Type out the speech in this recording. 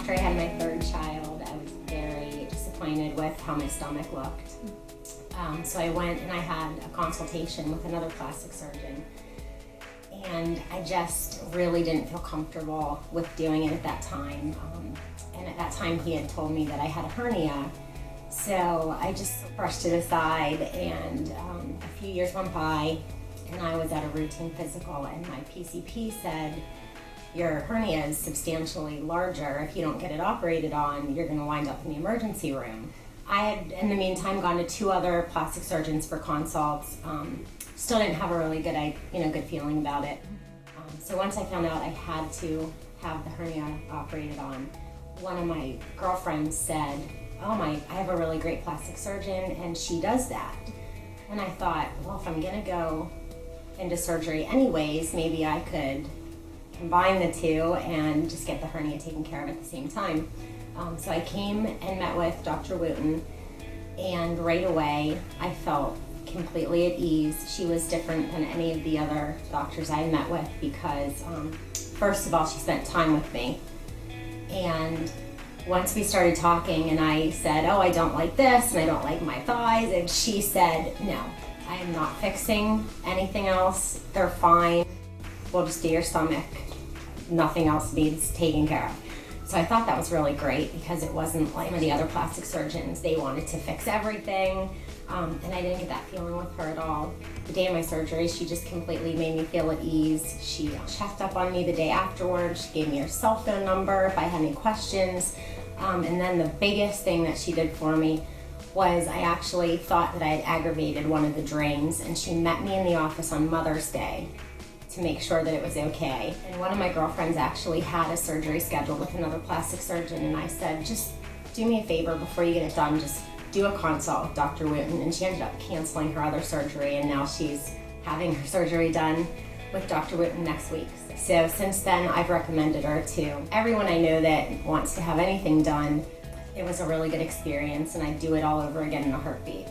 After I had my third child, I was very disappointed with how my stomach looked. So I went and I had a consultation with another plastic surgeon. And I just really didn't feel comfortable with doing it at that time. And at that time he had told me that I had a hernia. So I just brushed it aside, and a few years went by and I was at a routine physical, and my PCP said, your hernia is substantially larger. If you don't get it operated on, you're going to wind up in the emergency room. I had, in the meantime, gone to 2 other plastic surgeons for consults. Still didn't have a really good feeling about it. So once I found out I had to have the hernia operated on, one of my girlfriends said, I have a really great plastic surgeon and she does that. And I thought, well, if I'm gonna go into surgery anyways, maybe I could combine the two and just get the hernia taken care of at the same time. So I came and met with Dr. Wooten, and right away I felt completely at ease. She was different than any of the other doctors I had met with because, first of all, she spent time with me. And once we started talking and I said, I don't like this and I don't like my thighs, and she said, no, I am not fixing anything else. They're fine. We'll just do your stomach. Nothing else needs taken care of. So I thought that was really great because it wasn't like the other plastic surgeons. They wanted to fix everything, and I didn't get that feeling with her at all. The day of my surgery, she just completely made me feel at ease. She checked up on me the day afterwards. She gave me her cell phone number if I had any questions. And then the biggest thing that she did for me was I actually thought that I had aggravated one of the drains, and she met me in the office on Mother's Day to make sure that it was okay. And one of my girlfriends actually had a surgery scheduled with another plastic surgeon, and I said, just do me a favor before you get it done, just do a consult with Dr. Wooten. And she ended up canceling her other surgery, and now she's having her surgery done with Dr. Wooten next week. So since then, I've recommended her to everyone I know that wants to have anything done. It was a really good experience, and I'd do it all over again in a heartbeat.